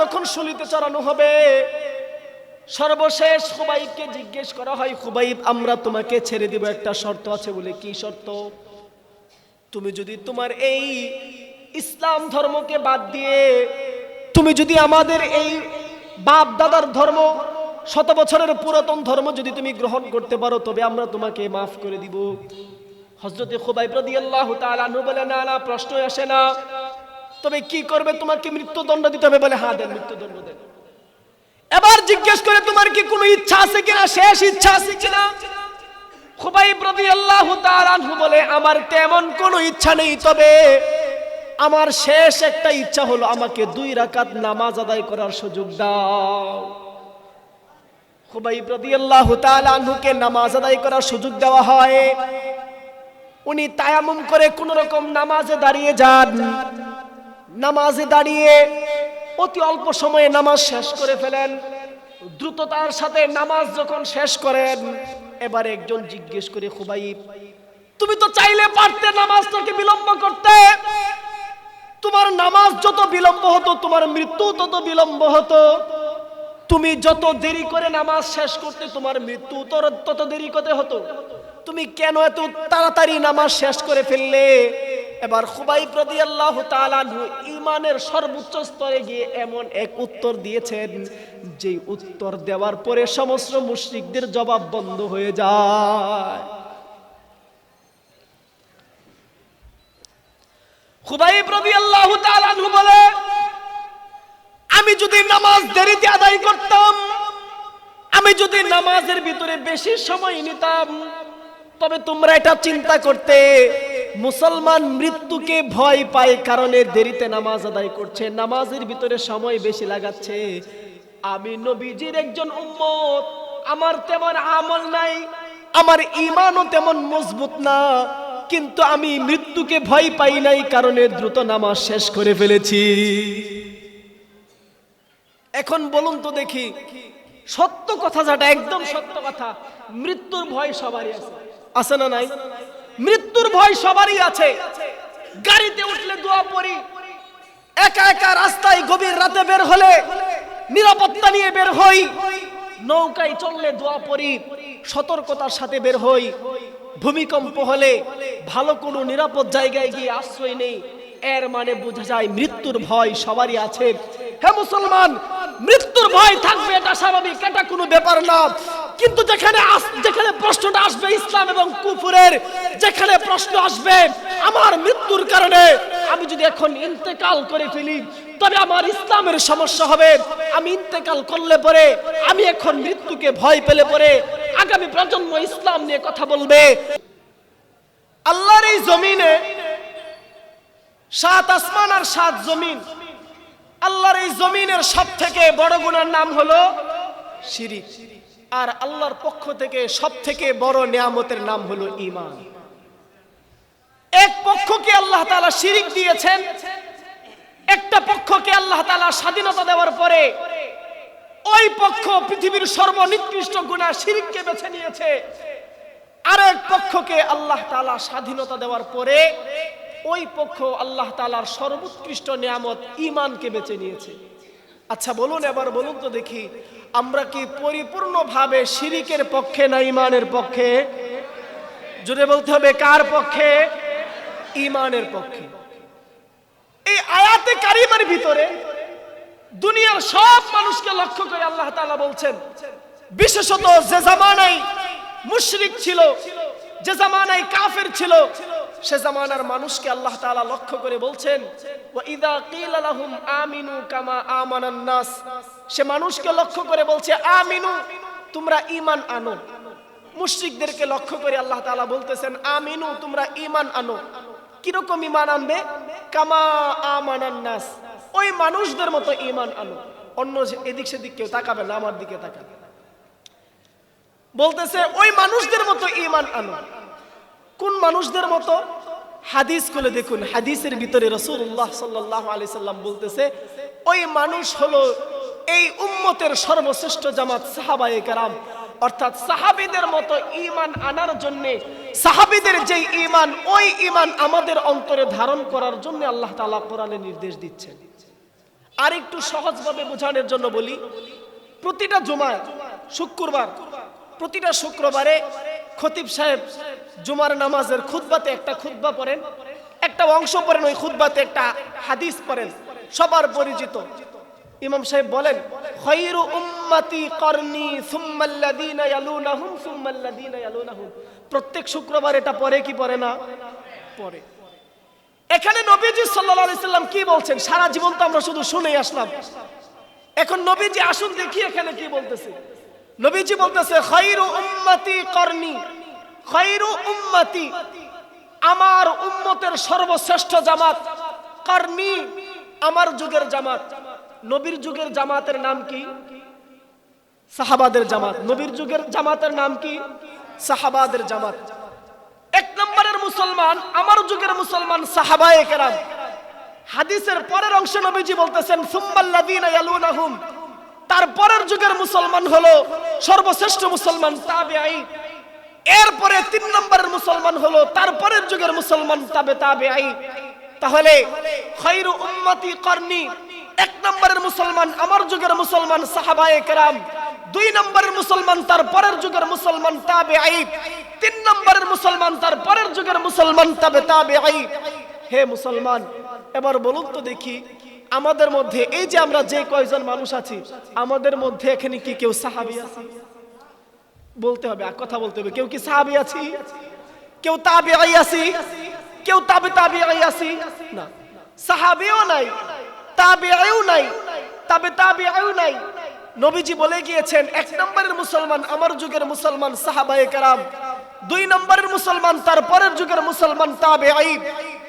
যখন শুলিতে চড়ানো হবে, সর্বশেষ খুবাইবকে জিজ্ঞেস করা হয়, খুবাইব আমরা তোমাকে ছেড়ে দিব, একটা শর্ত আছে। বলে কি শর্ত? তুমি যদি তোমার এই ইসলাম ধর্মকে বাদ দিয়ে তুমি যদি আমাদের এই বাপ দাদার ধর্ম, শত বছরের পুরাতন ধর্ম যদি তুমি গ্রহণ করতে পারো, তবে আমরা তোমাকে মাফ করে দিব। হযরতে খুবাইব রাদিয়াল্লাহু তাআলা আনহু বলেন, না না, প্রশ্নই আসে না। তবে কি করবে? তোমাকে মৃত্যুদণ্ড দিতে হবে। বলে হ্যাঁ দেন, মৃত্যুদণ্ড দেন। এবার জিজ্ঞেস করে, তোমার কি কোনো ইচ্ছা আছে কিনা, শেষ ইচ্ছা আছে কিনা? খুবাইব রাদিয়াল্লাহু তাআলা আনহু বলে, আমার তেমন কোনো ইচ্ছা নেই, তবে আমার শেষ একটা ইচ্ছা হলো আমাকে 2 রাকাত নামাজ আদায় করার সুযোগ দাও। খুবাইব রাদিয়াল্লাহু তাআলা আনহুকে নামাজ আদায় করার সুযোগ দেওয়া হয়। উনি তায়াম্মুম করে কোন রকম নামাজে দাঁড়িয়ে যান। নামাজে দাঁড়িয়ে অতি অল্প সময়ে নামাজ শেষ করে ফেলেন। দ্রুততার সাথে নামাজ যখন শেষ করেন, এবারে একজন জিজ্ঞেস করে, খুবাইব তুমি তো চাইলে পারতে নামাজটাকে বিলম্ব করতে। তোমার নামাজ যত বিলম্ব হতো, তোমার মৃত্যু তত বিলম্ব হতো। তুমি যত দেরি করে নামাজ শেষ করতে, তোমার মৃত্যু তত দেরি করতে হতো। তুমি কেন এত তাড়াতাড়ি নামাজ শেষ করে ফেললে? এবার খুবাইব রাদিয়াল্লাহু তাআলা আনহু ঈমানের সর্বোচ্চ স্তরে গিয়ে এমন এক উত্তর দিয়েছেন, যে উত্তর দেওয়ার পরে সমস্ত মুশরিকদের জবাব বন্ধ হয়ে যায়। খুবাইব রাদিয়াল্লাহু তাআলা আনহু বলে, আমি যদি নামাজ দেরিতে আদায় করতাম, আমি যদি নামাজের ভিতরে বেশি সময় নিতাম, তবে তোমরা এটা চিন্তা করতে, মুসলমান মৃত্যুকে ভয় পায় কারণে দেরিতে নামাজ আদায় করছে, নামাজের ভিতরে সময় বেশি লাগাচ্ছে। আমি নবীজির একজন উম্মত, আমার তেমন আমল নাই, আমার ঈমানও তেমন মজবুত না, কিন্তু আমি মৃত্যুকে ভয় পাই নাই কারণে দ্রুত নামাজ শেষ করে ফেলেছি। এখন বলুন তো দেখি, সত্য কথা যেটা, একদম সত্য কথা, মৃত্যুর ভয় সবারই আছে, আছে না নাই? মৃত্যুর ভয় সবারই আছে। গাড়িতে উঠলে দোয়া পড়ি, একা একা রাস্তায় গভীর রাতে বের হলে নিরাপত্তা নিয়ে বের হই, নৌকায় চললে দোয়া পড়ি, সতর্কতার সাথে বের হই, ভূমিকম্প হলে ভালো কোনো নিরাপদ জায়গায় গিয়ে আশ্রয় নেই। এর মানে বোঝা যায় মৃত্যুর ভয় সবারই আছে। হে মুসলমান, মৃত্যুর ভয় থাকবে, এটা স্বাভাবিক, এটা কোনো ব্যাপার না। কিন্তু যেখানে প্রশ্নটা আসবে ইসলাম এবং কুফরের, যেখানে প্রশ্ন আসবে আমার মৃত্যুর কারণে আমি যদি এখন ইন্তেকাল করে ফেলি, তবে আমার ইসলামের সমস্যা হবে। আমি ইন্তেকাল করলে পরে, আমি এখন মৃত্যুকে ভয় পেলে পরে আগামী প্রজন্ম ইসলাম নিয়ে কথা বলবে। আল্লাহর এই জমিনে 7 আসমান আর 7 জমিন, আল্লাহর এই জমিনের সবথেকে বড় গুনার নাম হলো শিরিক। আর আল্লাহর পক্ষ থেকে সবথেকে বড় নিয়ামতের নাম হলো ঈমান। এক পক্ষকে আল্লাহ তাআলা শিরিক দিয়েছেন, একটা পক্ষকে আল্লাহ তাআলা স্বাধীনতা দেওয়ার পরে ওই পক্ষ পৃথিবীর সর্বনিকৃষ্ট গুনাহ শিরিককে বেছে নিয়েছে। আরেক পক্ষকে আল্লাহ তাআলা স্বাধীনতা দেওয়ার পরে ওই পক্ষ আল্লাহ তাআলার সর্বোৎকৃষ্ট নিয়ামত ঈমানকে বেছে নিয়েছে। আচ্ছা বলুন, এবার বলুন তো দেখি, আমরা কি পরিপূর্ণভাবে শিরিকের পক্ষে না ঈমানের পক্ষে? জোরে বলতে হবে, কার পক্ষে? ঈমানের পক্ষে। এই আয়াতে কারিমার ভিতরে দুনিয়ার সব মানুষকে লক্ষ্য করে আল্লাহ তাআলা বলছেন, বিশেষত যে জামানায় মুশরিক ছিল, যে জামানায় কাফের ছিল, সে জামানার মানুষকে আল্লাহ তাআলা লক্ষ্য করে বলছেন, ওয়া ইযা কিলা লাহুম আমিনু কামা আমানান নাস, সে মানুষকে লক্ষ্য করে বলছে আমিনু, তোমরা ঈমান আনো। মুশরিকদেরকে লক্ষ্য করে আল্লাহ তাআলা বলতেছেন আমিনু, তোমরা ঈমান আনো। কি রকম ঈমান আনবে? কামা আমানান নাস, ওই মানুষদের মতো ঈমান আনো। অন্য এদিক সেদিক কেউ তাকাবে না, আমার দিকে তাকাবে। বলতেছে ওই মানুষদের মতো ঈমান আনো। কোন মানুষদের মতো? হাদিস খুলে দেখুন, হাদিসের ভিতরে রাসূলুল্লাহ সাল্লাল্লাহু আলাইহি সাল্লাম বলতেছে, ওই মানুষ হলো এই উম্মতের সর্বশ্রেষ্ঠ জামাত সাহাবায়ে কেরাম। অর্থাৎ সাহাবীদের মতো ঈমান আনার জন্য, সাহাবীদের যে ঈমান, ওই ঈমান আমাদের অন্তরে ধারণ করার জন্য আল্লাহ তাআলা কোরআনে নির্দেশ দিচ্ছেন। আর একটু সহজভাবে বোঝানোর জন্য বলি, প্রতিটা জুমায় শুক্রবার, প্রতিটা শুক্রবারে খতিব সাহেব জুমার নামাজের খুতবাতে একটা খুতবা পড়েন, একটা অংশ পড়েন, ওই খুতবাতে একটা হাদিস পড়েন, সবার পরিচিত। ইমাম সাহেব বলেন, খায়রু উম্মতি করনি সুম্মাল্লাযীনা ইয়ালুনাহুম সুম্মাল্লাযীনা ইয়ালুনাহুম। প্রত্যেক শুক্রবার এটা পড়ে কি পড়ে না? পড়ে। এখানে নবীজি সাল্লাল্লাহু আলাইহি সাল্লাম কি বলছেন? সারা জীবন তো আমরা শুধু শুনেই আসলাম, এখন নবীজি আসুন দেখি এখানে কি বলতেছে। নবীজি বলতেছে, খায়রু উম্মতি করনি, খায়রু উম্মতি, আমার উম্মতের সর্বশ্রেষ্ঠ জামাত, করনি, আমার যুগের জামাত। নবীর যুগের জামাতের নাম কি? সাহাবাদের জামাত। নবীর যুগের জামাতের নাম কি? সাহাবাদের জামাত। এক নম্বরের মুসলমান, আমার যুগের মুসলমান সাহাবায়ে কেরাম। হাদিসের পরের অংশে নবীজি বলতেছেন, সুম্মাল্লাযীনা ইয়ালুনাহুম, তারপরের যুগের মুসলমান হলো সর্বশ্রেষ্ঠ মুসলমান তাবেঈ। এরপরে 3 নম্বরের মুসলমান হলো তারপরের যুগের মুসলমান তাবেঈ। তাহলে খায়রু উম্মতি করনি, 1 নম্বরের মুসলমান আমার যুগের মুসলমান সাহাবায়ে কেরাম, 2 নম্বরের মুসলমান তারপরের যুগের মুসলমান তাবেঈ, 3 নম্বরের মুসলমান তারপরের যুগের মুসলমান তাবেঈ। হে মুসলমান, এবার বলুন তো দেখি, আমাদের মধ্যে এই যে আমরা যে কয়জন মানুষ আছি, আমাদের মধ্যে এখানে কি কেউ সাহাবী আছে? বলতে হবে, কথা বলতে হবে। কেউ কি সাহাবী আছি? কেউ তাবেঈ আছি? কেউ তাবেঈ আছি? না, সাহাবীও নাই, তাবেঈও নাই, তাবেঈও নাই। নবীজি বলে গিয়েছেন, 1 নম্বরের মুসলমান আমার যুগের মুসলমান সাহাবায়ে কেরাম, 2 নম্বরের মুসলমান তারপরের যুগের মুসলমান তাবেঈ,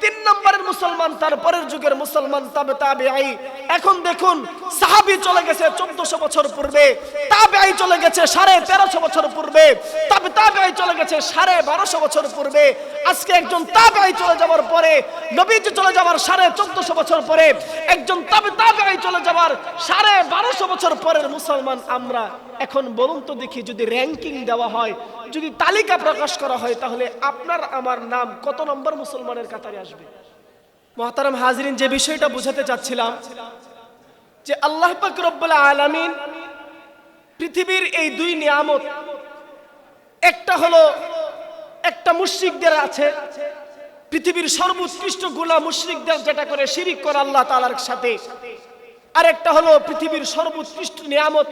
3 নম্বরের মুসলমান তারপরের যুগের মুসলমান তাবেঈ। এখন দেখুন, সাহাবী চলে গেছে 1400 বছর পূর্বে, তাবেঈ চলে গেছে 1350 বছর পূর্বে, তাবেঈ চলে গেছে 1250 বছর পূর্বে। আজকে একজন তাবেঈ চলে যাওয়ার পরে, নবীজি চলে যাওয়ার 1450 বছর পরে, একজন তাবেঈ চলে যাওয়ার 1250 বছর পরের মুসলমান আমরা। এখন বলুন তো দেখি, যদি র্যাঙ্কিং দেওয়া হয়, যদি তালিকা প্রকাশ করা হয়, তাহলে আপনার আমার নাম কত নম্বর মুসলমানের কাতারে আসবে? মুহতারাম হাজিরিন, যে বিষয়টা বুঝাতে চাচ্ছিলাম, যে আল্লাহ পাক রব্বুল আলামিন পৃথিবীর এই 2 নিয়ামত, একটা হলো একটা মুশরিকদের আছে, পৃথিবীর সর্বোৎকৃষ্ট গুনাহ মুশরিকদের যেটা করে শিরিক করে আল্লাহ তাআলার সাথে, আর একটা হলো পৃথিবীর সর্বোৎকৃষ্ট নিয়ামত,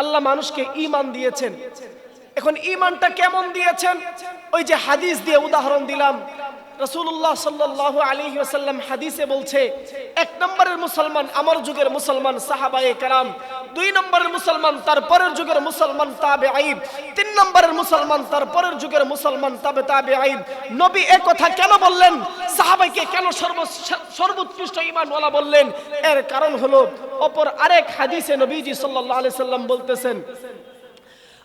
আল্লাহ মানুষকে ঈমান দিয়েছেন। এখন ঈমানটা কেমন দিয়েছেন? ওই যে হাদিস দিয়ে উদাহরণ দিলাম, রাসূলুল্লাহ সাল্লাল্লাহু আলাইহি ওয়াসাল্লাম হাদিসে বলছে, 1 নম্বরের মুসলমান আমার যুগের মুসলমান সাহাবায়ে কেরাম, 2 নম্বরের মুসলমান তারপরের যুগের মুসলমান তাবেঈ, 3 নম্বরের মুসলমান তারপরের যুগের মুসলমান তাবেঈ। নবী এই কথা কেন বললেন? সাহাবাইকে কেন সর্বোৎকৃষ্ট ঈমানওয়ালা বললেন? এর কারণ হলো, অপর আরেক হাদিসে নবীজি সাল্লাল্লাহু আলাইহি সাল্লাম বলতেছেন,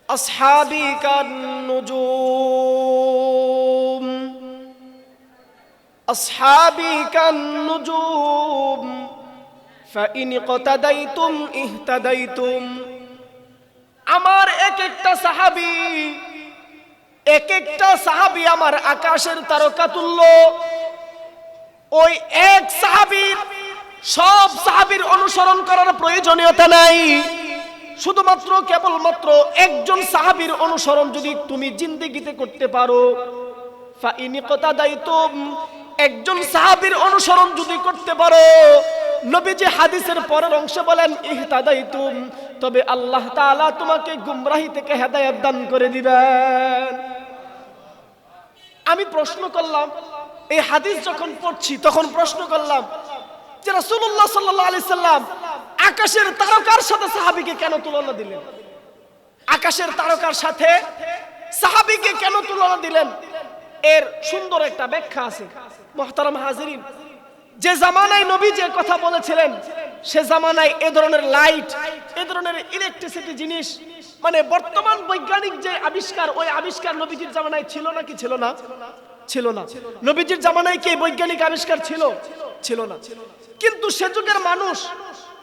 আসহাবি কান নুজুম, আসহাবি কান নুজুম, ফাইন ইকতাদাইতুম ইহতাদাইতুম। আমার এক একটা সাহাবী আমার আকাশের তারকা তুল্য। ওই এক সাহাবীর সব সাহাবীর অনুসরণ করার প্রয়োজনীয়তা নাই, শুধুমাত্র কেবলমাত্র একজন সাহাবীর অনুসরণ যদি তুমি জিন্দেগিতে করতে পারো, ফাইন ইকতাদাইতুম, একজন সাহাবীর অনুসরণ যদি করতে পারো, নবীজি হাদিসের পরের অংশে বলেন ইহতাদাইতুম, তবে আল্লাহ তাআলা তোমাকে গুমরাহি থেকে হেদায়েত দান করে দিবেন। আমি প্রশ্ন করলাম, এই হাদিস যখন পড়ছি তখন প্রশ্ন করলাম যে রাসূলুল্লাহ সাল্লাল্লাহু আলাইহি সাল্লাম আকাশের তারকার সাথে সাহাবীকে কেন তুলনা দিলেন? আকাশের তারকার সাথে সাহাবীকে কেন তুলনা দিলেন? এর সুন্দর একটা ব্যাখ্যা আছে। মুহতারাম হাজিরিন, যে জামানায় নবী যে কথা বলেছিলেন, সে জামানায় এ ধরনের লাইট, এ ধরনের ইলেকট্রিসিটি জিনিস, মানে বর্তমান বৈজ্ঞানিক যে আবিষ্কার, ওই আবিষ্কার নবীজির জামানায় ছিল নাকি ছিল না? ছিল না। নবীজির জামানায় কি বৈজ্ঞানিক আবিষ্কার ছিল? ছিল না। কিন্তু সে যুগের মানুষ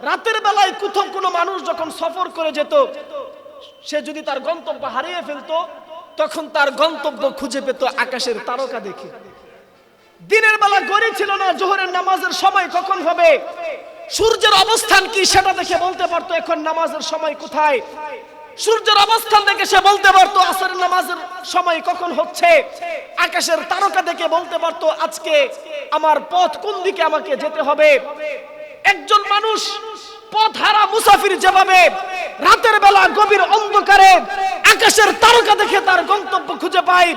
রাতের বেলায় কোথাও কোনো মানুষ যখন সফর করে যেত, সে যদি তার গন্তব্য হারিয়ে ফেলতো, তখন তার গন্তব্য খুঁজে পেত আকাশের তারকা দেখে। দিনের বেলা ঘড়ি ছিল না, জোহরের নামাজের সময় কখন হবে সূর্যের অবস্থান কি সেটা দেখে বলতে পারতো এখন নামাজের সময় কোথায়। সূর্যের অবস্থান দেখে সে বলতে পারতো আসরের নামাজের সময় কখন হচ্ছে। আকাশের তারকা দেখে বলতে পারতো আজকে আমার পথ কোন দিকে আমাকে যেতে হবে। একজন মানুষ পথহারা মুসাফির যেভাবে রাতের বেলা গভীর অন্ধকারে আকাশের তারকা দেখে তার গন্তব্য খুঁজে পায়,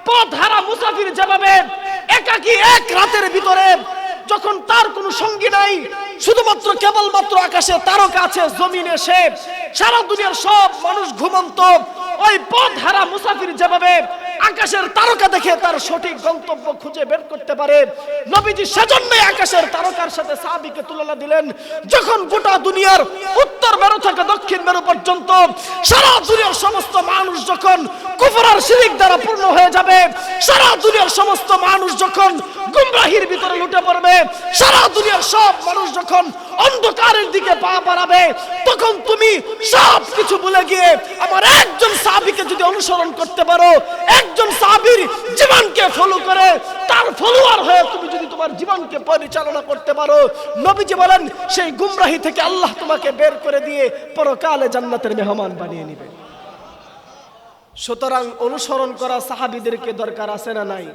পথহারা মুসাফির যেভাবে একাকী এক রাতের ভিতরে যখন তার কোনো সঙ্গী নাই, শুধুমাত্র কেবলমাত্র আকাশে তারকা আছে, জমিনে সে সারা দুনিয়ার সব মানুষ ঘুমন্ত, ওই পথহারা মুসাফির যেভাবে আকাশের তারকা দেখে তার সঠিক গন্তব্য খুঁজে বের করতে পারে, নবীজি সেজন্যই আকাশের তারকার সাথে সাহাবীকে তুলনা দিলেন। যখন গোটা দুনিয়ার উত্তর মেরু থেকে দক্ষিণ মেরু পর্যন্ত সারা দুনিয়ার সমস্ত মানুষ যখন কুফর আর শিরক দ্বারা পূর্ণ হয়ে যাবে, সারা দুনিয়ার সমস্ত মানুষ যখন গুমরাহির ভিতরে লুটে পড়বে, সারা দুনিয়ার সব মানুষ যখন অন্ধকারের দিকে পা বাড়াবে, তখন তুমি সব কিছু ভুলে গিয়ে আমার একজন সাহাবীকে যদি অনুসরণ করতে পারো, একজন সাহাবীর জীবনকে ফলো করে তার ফলোয়ার হয়ে তুমি যদি তোমার জীবনকে পরিচালনা করতে পারো, নবীজি বলেন সেই গুমরাহি থেকে আল্লাহ তোমাকে বের করে দিয়ে পরকালে জান্নাতের মেহমান বানিয়ে নেবে। সুতরাং অনুসরণ করা সাহাবীদেরকে দরকার আছে না নাই?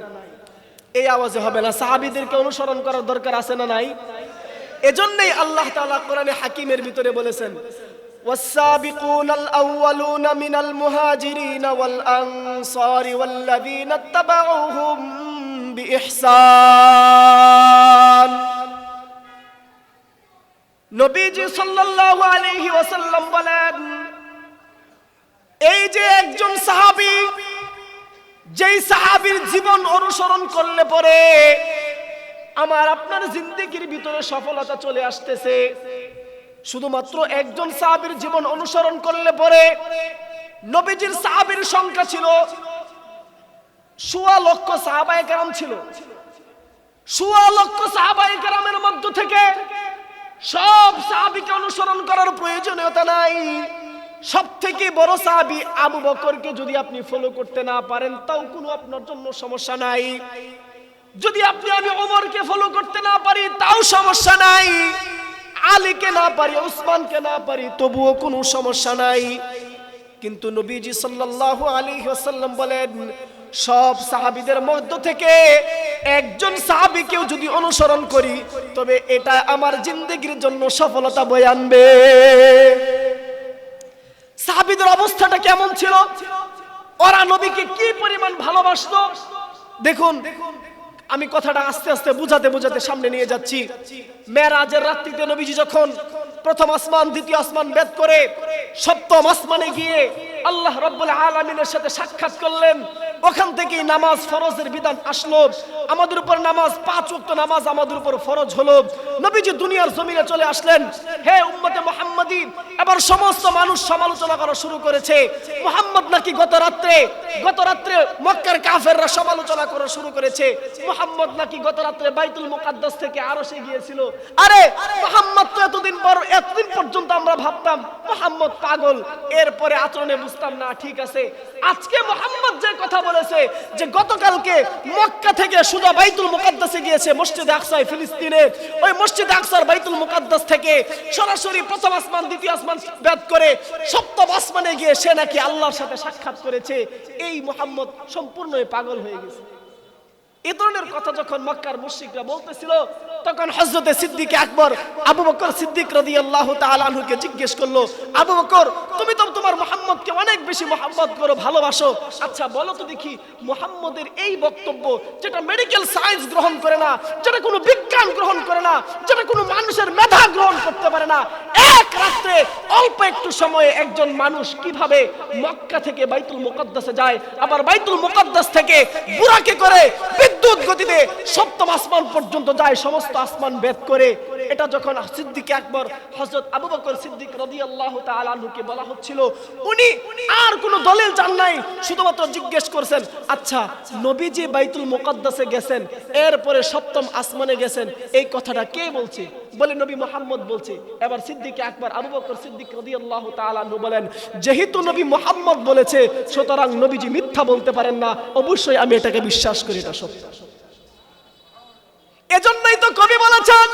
এই আওয়াজে হবে না, সাহাবীদেরকে অনুসরণ করার দরকার আছে না নাই? এজন্যই আল্লাহ তাআলা কোরআনে হাকিমের ভিতরে বলেছেন والسابقون الأولون من المهاجرين والأنصار والذين اتبعوهم بإحسان। নবীজি সাল্লাল্লাহু আলাইহি ওয়াসাল্লাম বলেন, এই যে একজন সাহাবী, যেই সাহাবীর জীবন অনুসরণ করলে পরে আমার আপনার জিন্দেগির ভিতরে সফলতা চলে আসতেছে। শুধুমাত্র একজন সাহাবীর জীবন অনুসরণ করলে পরে, নবীজির সাহাবীর সংখ্যা ছিল ১৬ লক্ষ সাহাবায়ে কেরাম ছিল। ১৬ লক্ষ সাহাবায়ে কেরামের মধ্য থেকে সব সাহাবীকে অনুসরণ করার প্রয়োজনীয়তা নাই। সবথেকে বড় সাহাবী আবু বকরকে যদি আপনি ফলো করতে না পারেন তাও কোনো আপনার জন্য সমস্যা নাই। যদি আপনি আমি ওমরকে ফলো করতে না পারি তাও সমস্যা নাই। আলীকে না পারি, উসমানকে না পারি, তবুও কোনো সমস্যা নাই। কিন্তু নবীজি সাল্লাল্লাহু আলাইহি ওয়াসাল্লাম বলেন, সব সাহাবীদের মধ্য থেকে একজন সাহাবীকেও যদি অনুসরণ করি তবে এটা আমার জিন্দেগির জন্য সফলতা বয়ে আনবে। সাহাবীদের অবস্থাটা কেমন ছিল? ওরা নবীকে কি পরিমাণ ভালোবাসতো দেখুন। আমি কথাটা আস্তে আস্তে বুঝাতে বুঝাতে সামনে নিয়ে যাচ্ছি। মেরাজের রাত্রিতে নবীজি যখন প্রথম আসমান দ্বিতীয় আসমান ভেদ করে সপ্তম আসমানে গিয়ে আল্লাহ রাব্বুল আলামিনের সাথে সাক্ষাৎ করলেন, ওখান থেকেই নামাজ ফরজের বিধান আসলো। আমাদের উপর নামাজ, 5 ওয়াক্ত নামাজ আমাদের উপর ফরজ হলো। নবীজি দুনিয়ার জমিনে চলে আসলেন। হে উম্মতে মুহাম্মাদি, এবার সমস্ত মানুষ সমালোচনা করা শুরু করেছে। মুহাম্মদ নাকি গত রাত্রে মক্কার কাফেররা সমালোচনা করা শুরু করেছে। মুহাম্মদ নাকি গত রাত্রে বাইতুল মুকাদ্দাস থেকে আরশে গিয়েছিল। আরে মুহাম্মদ তো এতদিন পর্যন্ত আমরা ভাবতাম মুহাম্মদ পাগল, এরপরে আচরণে বুঝতাম না ঠিক আছে। আজকে মুহাম্মদ যে কথা বলেছে যে গতকালকে মক্কা থেকে সোজা বাইতুল মুকাদ্দাসে গিয়েছে, মসজিদে আকসায় ফিলিস্তিনে, ওই মসজিদে আকসার বাইতুল মুকাদ্দাস থেকে সরাসরি প্রথম আসমান দ্বিতীয় আসমান ভেদ করে সপ্তম আসমানে গিয়ে সে নাকি আল্লাহর সাথে সাক্ষাৎ করেছে। এই মুহাম্মদ সম্পূর্ণই পাগল হয়ে গেছে। এই ধরনের কথা যখন মক্কার মুশরিকরা বলতেছিল, তখন হযরতে সিদ্দিক আকবর আবু বকর সিদ্দিক রাদিয়াল্লাহু তাআলা আনহুকে জিজ্ঞেস করলো, আবু বকর তুমি তো তোমার মুহাম্মদকে অনেক বেশি মহব্বত করো, ভালোবাসো, আচ্ছা বলো তো দেখি মুহাম্মদের এই বক্তব্য যেটা মেডিকেল সায়েন্স গ্রহণ করে না, যেটা কোনো বিজ্ঞান গ্রহণ করে না, যেটা কোনো মানুষের মেধা গ্রহণ করতে পারে না, এক রাত্রে অল্প একটু সময়ে একজন মানুষ কিভাবে মক্কা থেকে বাইতুল মুকাদ্দাসে যায়, আবার বাইতুল মুকাদ্দাস থেকে বুরাকে করে বিদ্যুৎ গতিতে সপ্তম আসমান পর্যন্ত যায়, সমস্ত আসমান ভেদ করে। এটা যখন সিদ্দিক আকবর হযরত আবু বকর সিদ্দিক রাদিয়াল্লাহু তাআলা আনহুকে বলা হচ্ছিল, উনি আর কোনো দলিল চান নাই, শুধুমাত্র জিজ্ঞেস করছেন আচ্ছা নবীজি বাইতুল মুকাদ্দাসে গেছেন, এরপরে সপ্তম আসমানে গেছেন, এই কথাটা কে বলছে? বলে নবী মুহাম্মদ বলছে। এবার সিদ্দিক আকবর আবু বকর সিদ্দিক রাদিয়াল্লাহু তাআলা আনহু বলেন, যেহেতু নবী মুহাম্মদ বলেছে সুতরাং নবীজি মিথ্যা বলতে পারেন না, অবশ্যই আমি এটাকে বিশ্বাস করি, এটা সত্য। এজন্যই তো কবি বলেছেন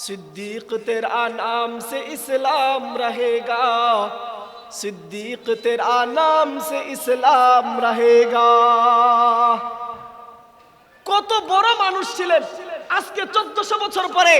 सिद्दीक तेरा नाम से इस्लाम रहेगा, सिद्दीक तेरा नाम से इस्लाम रहेगा। কত বড় মানুষ ছিলেন। আজকে 1400 বছর পরে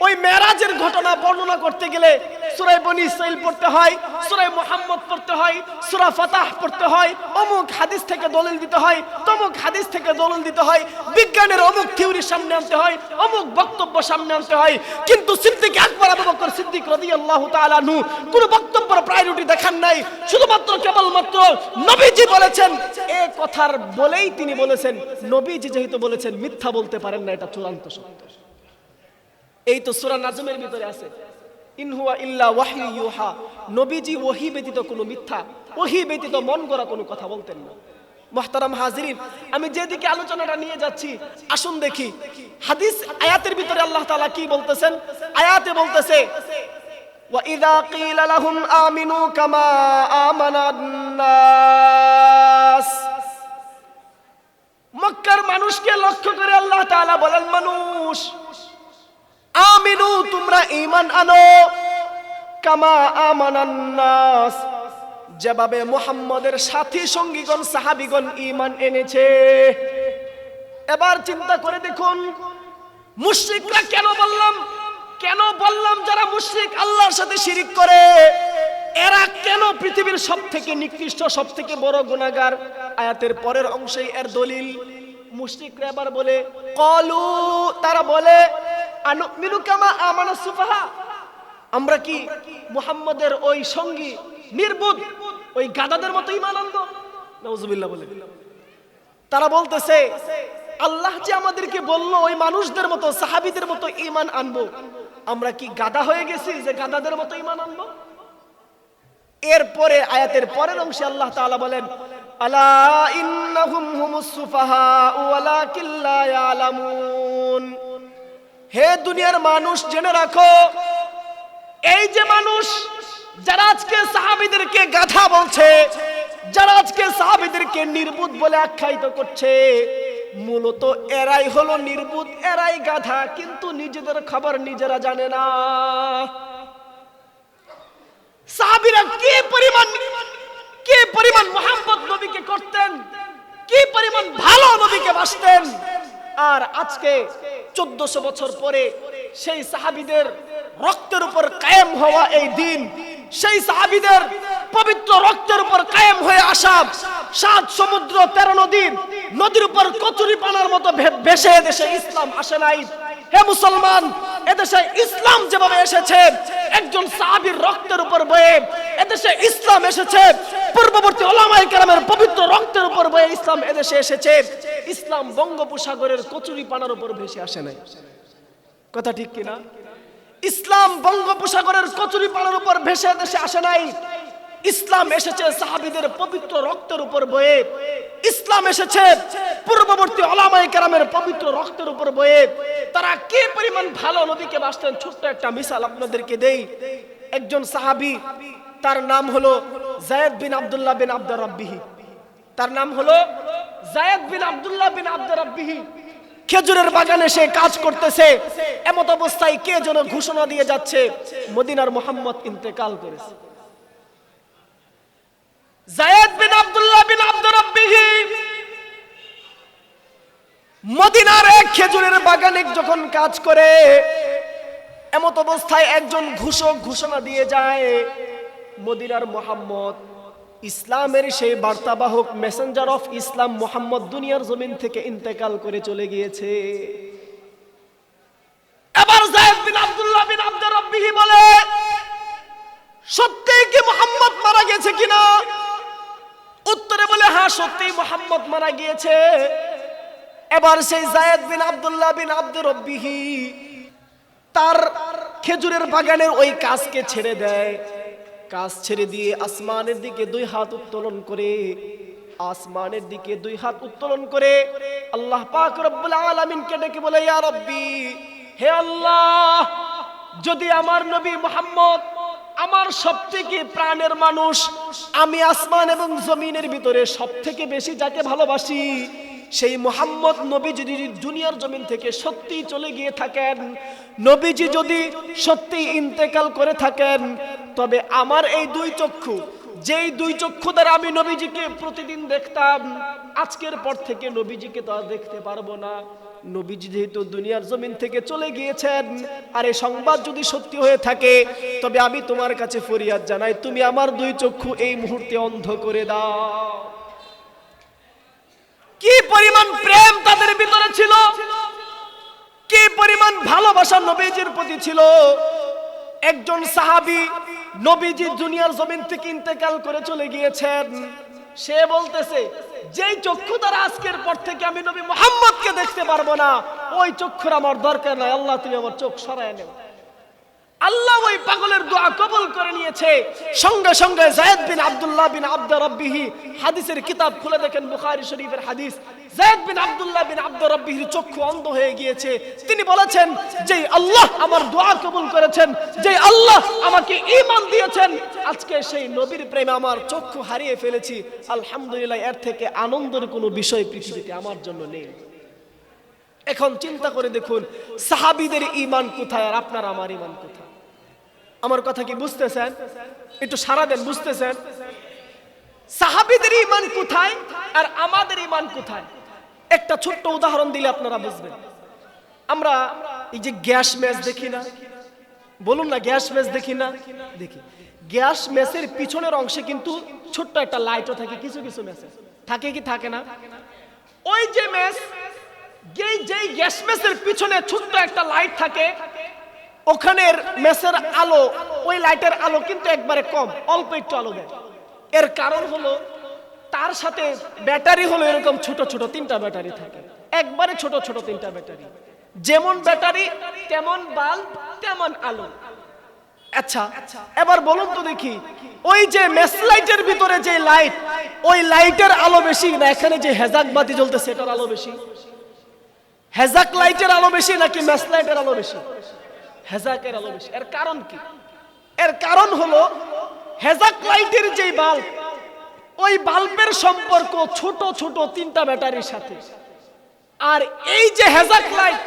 ওই মেরাজের ঘটনা বর্ণনা করতে গেলে সূরা বনী ইসরাইল পড়তে হয়, সূরা মুহাম্মদ পড়তে হয়, সূরা ফাতাহ পড়তে হয়, অমুক হাদিস থেকে দলিল দিতে হয়, তমুক হাদিস থেকে দলিল দিতে হয়, বিজ্ঞানের অমুক থিওরি সামনে আনতে হয়, অমুক বক্তব্য সামনে আনতে হয়। কিন্তু সিদ্দিক আকবর আবু বকর সিদ্দিক রাদিয়াল্লাহু তাআলা আনহু কোনো বক্তব্যের প্রায়োরিটি দেখান নাই, শুধুমাত্র কেবলমাত্র নবীজি বলেছেন এই কথার বলেই তিনি বলেছেন, নবীজি যেহেতু বলেছেন মিথ্যা বলতে পারেন না, এটা চূড়ান্ত সত্য। এই তো সূরা নাজমের ভিতরে আছে, ইন হুয়া ইল্লা ওয়াহয়ু ইউহা, নবীজি ওহী ব্যতীত কোনো মিথ্যা, ওহী ব্যতীত মন গড়া কোনো কথা বলতেন না। মুহতারাম হাজিরিন, আমি যেদিকে আলোচনাটা নিয়ে যাচ্ছি আসুন দেখি হাদিস আয়াতের ভিতরে আল্লাহ তাআলা কি বলতেছেন। আয়াতে বলতেছে ওয়া ইযা কিলা লাহুম আমিনু কামা আমানান নাস, মক্কার মানুষকে লক্ষ্য করে আল্লাহ তাআলা বলেন, মানুষ আমিনু তোমরা ঈমান আনো, কামা আমানান নাস যেভাবে মুহাম্মদের সাথী সঙ্গীগণ সাহাবীগণ ঈমান এনেছে। এবার চিন্তা করে দেখুন মুশরিকরা কেন বললাম যারা মুশরিক আল্লাহর সাথে শিরিক করে এরা কেন পৃথিবীর সবথেকে নিকৃষ্ট সবথেকে বড় গুনাহগার। আয়াতের পরের অংশেই এর দলিল। মুশরিকরা এবার বলে ক্বালু, তারা বলে আনুমিনু কামা আমানাস সুফাহা, আমরা কি মুহাম্মদের ওই সঙ্গী নির্বুদ ওই গাধাদের মতো ঈমান আনবো? নাউজুবিল্লাহ বলে। তারা বলতেছে আল্লাহ যে আমাদেরকে বললো ওই মানুষদের মতো সাহাবীদের মতো ঈমান আনবো, আমরা কি গাধা হয়ে গেছি যে গাধাদের মতো ঈমান আনবো? এরপরে আয়াতের পরের অংশে আল্লাহ তাআলা বলেন আলা ইন্নাহুম হুমুস সুফাহা ওয়ালাকিন লা ইয়ালামুন, হে দুনিয়ার মানুষ জেনে রাখো, এই যে মানুষ যারা আজকে সাহাবীদেরকে গাধা বলছে, যারা আজকে সাহাবীদেরকে নির্বুদ বলে আখ্যায়িত করছে, মূলত এরাই হলো নির্বুদ, এরাই গাধা, কিন্তু নিজেদের খবর নিজেরা জানে না। সাহাবীরা কি পরিমাণ মুহাব্বত নবীকে করতেন, কি পরিমাণ ভালো নবীকে বাসতেন, আর আজকে 1400 বছর পরে সেই সাহাবীদের রক্তের উপর কায়েম হওয়া এই দিন, সেই সাহাবীদের পবিত্র রক্তের উপর কায়েম হয়ে আসা 7 সমুদ্র 13 নদীর উপর কচুরি পানার মতো ভেসে এদেশে ইসলাম আসে নাই। হে মুসলমান, এদেশে ইসলাম যেভাবে এসেছে একজন সাহাবীর রক্তের উপর বয়ে, এদেশে ইসলাম এসেছে পূর্ববর্তী উলামায়ে কেরামের পবিত্র রক্তের উপর বয়ে ইসলাম এদেশে এসেছে। ইসলাম বঙ্গোপসাগরের কচুরি পানার উপর ভেসে আসে নাই। কথা ঠিক কিনা? ইসলাম বঙ্গোপসাগরের কচুরি পানার উপর ভেসে এদেশে আসে নাই। ইসলাম এসেছে সাহাবীদের পবিত্র রক্তের উপর বয়ে, ইসলাম এসেছে পূর্ববর্তী উলামায়ে কেরামের পবিত্র রক্তের উপর বয়ে। তারা কি পরিমাণ ভালো নবীকে বাসতেন, ছোট্ট একটা মিসাল আপনাদেরকে দেই। একজন সাহাবী, তার নাম হলো যায়েদ বিন আব্দুল্লাহ বিন আব্দুর রাব্বিহি, তার নাম হলো যায়েদ বিন আব্দুল্লাহ বিন আব্দুর রাব্বিহি। খেজুরের বাগানে সে কাজ করতেছে, এমত অবস্থায় কে যেন ঘোষণা দিয়ে যাচ্ছে মদিনার মুহাম্মদ ইন্তেকাল করেছে। যায়েদ বিন আব্দুল্লাহ বিন আব্দুর রাব্বিহি মদিনার এক খেজুরের বাগানে যখন কাজ করে, এমত অবস্থায় একজন ঘোষক ঘোষণা দিয়ে যায় মদিনার মুহাম্মদ, ইসলামের সেই বার্তাবাহক মেসেঞ্জার অফ ইসলাম মুহাম্মদ দুনিয়ার জমিন থেকে ইন্তেকাল করে চলে গিয়েছে। এবার যায়েদ বিন আব্দুল্লাহ বিন আব্দুর রাব্বিহি বলে, সত্যি কি মুহাম্মদ মারা গেছে কিনা? উত্তরে বলে হ্যাঁ, সত্যি মুহাম্মদ মারা গিয়েছে। এবার সেই যায়েদ বিন আব্দুল্লাহ বিন আব্দুর রাব্বিহি তার খেজুরের বাগানের ওই কাজকে ছেড়ে দেয়। কাজ ছেড়ে দিয়ে আসমানের দিকে 2 হাত উত্তোলন করে, আসমানের দিকে 2 হাত উত্তোলন করে আল্লাহ পাক রব্বুল আলামিনকে ডেকে বলে, ইয়া রব্বি, হে আল্লাহ, যদি আমার নবী মুহাম্মদ আমার সবথেকে প্রাণের মানুষ, আমি আসমান এবং জমিনের ভিতরে সবথেকে বেশি যাকে ভালোবাসি, সেই মুহাম্মদ নবী যদি দুনিয়ার জমিন থেকে সত্যি চলে গিয়ে থাকেন, নবীজি যদি সত্যি ইন্তেকাল করে থাকেন, তবে আমার এই দুই চক্ষু, যেই দুই চক্ষু দ্বারা আমি নবীজিকে প্রতিদিন দেখতাম, আজকের পর থেকে নবীজিকে তো আর দেখতে পারবো না। নবীজি যেহেতু দুনিয়ার জমিন থেকে চলে গিয়েছেন, আর এই সংবাদ যদি সত্যি হয়ে থাকে, তবে আমি তোমার কাছে ফরিয়াদ জানাই, তুমি আমার দুই চক্ষু এই মুহূর্তে অন্ধ করে দাও। কি পরিমাণ প্রেম তাদের ভিতরে ছিল, কি পরিমাণ ভালোবাসা নবীজির প্রতি ছিল। একজন সাহাবী নবীজি দুনিয়ার জমিন থেকে ইন্তেকাল করে চলে গিয়েছেন, সে বলতেছে, যেই চক্ষু দ্বারা আজকের পর থেকে আমি নবী মুহাম্মদকে দেখতে পারবো না, ওই চক্ষুর আমার দরকার নাই, আল্লাহ তুমি আমার চোখ সরায় নেও। আল্লাহ ওই পাগলের দোয়া কবুল করে নিয়েছে। সঙ্গে সঙ্গে যায়েদ বিন আব্দুল্লাহ বিন আব্দ রব্বিহি, হাদিসের কিতাব খুলে দেখেন, বুখারী শরীফের হাদিস, যায়েদ বিন আব্দুল্লাহ বিন আব্দ রব্বিহির চক্ষু অন্ধ হয়ে গিয়েছে। তিনি বলেছেন, যে আল্লাহ আমার দোয়া কবুল করেছেন, যে আল্লাহ আমাকে ঈমান দিয়েছেন, আজকে সেই নবীর প্রেমে আমার চক্ষু হারিয়ে ফেলেছি, আলহামদুলিল্লাহ, এর থেকে আনন্দের কোনো বিষয় পৃথিবীতে আমার জন্য নেই। এখন চিন্তা করে দেখুন, সাহাবীদের ঈমান কোথায় আর আপনার আমার ঈমান কোথায়? আমার কথা কি বুঝতেছেন? একটু সারা দেন, বুঝতেছেন? সাহাবীদের ঈমান কোথায় আর আমাদের ঈমান কোথায়? একটা ছোট্ট উদাহরণ দিলে আপনারা বুঝবেন। আমরা এই যে গ্যাস ম্যাচ দেখি না, বলুন না, গ্যাস ম্যাচ দেখি না? দেখি। গ্যাস ম্যাচের পিছনের অংশে কিন্তু ছোট্ট একটা লাইটও থাকে, কিছু কিছু ম্যাচে থাকে কি থাকে না? ওই যে ম্যাচ, যেই গ্যাস ম্যাচের পিছনে ছোট্ট একটা লাইট থাকে, ওখানের মেসের আলো, ওই লাইটের আলো কিন্তু একবারে কম, অল্প একটু আলো দেয়। এর কারণ হলো তার সাথে ব্যাটারি হলো এরকম ছোট ছোট তিনটা ব্যাটারি থাকে, একবারে ছোট ছোট তিনটা ব্যাটারি। যেমন ব্যাটারি তেমন বাল্ব তেমন আলো। আচ্ছা, এবার বলুন তো দেখি, ওই যে মেস লাইটের ভিতরে যে লাইট, ওই লাইটের আলো বেশি না এখানে যে হেজাক বাতি জ্বলতেছে এটার আলো বেশি? হেজাক লাইটের আলো বেশি নাকি মেস লাইটের আলো বেশি? হেজাকের আলো বেশি। এর কারণ কি? এর কারণ হলো হেজাক লাইটের যে বাল্ব, ওই বাল্বের সম্পর্ক ছোট ছোট তিনটা ব্যাটারির সাথে, আর এই যে হেজাক লাইট,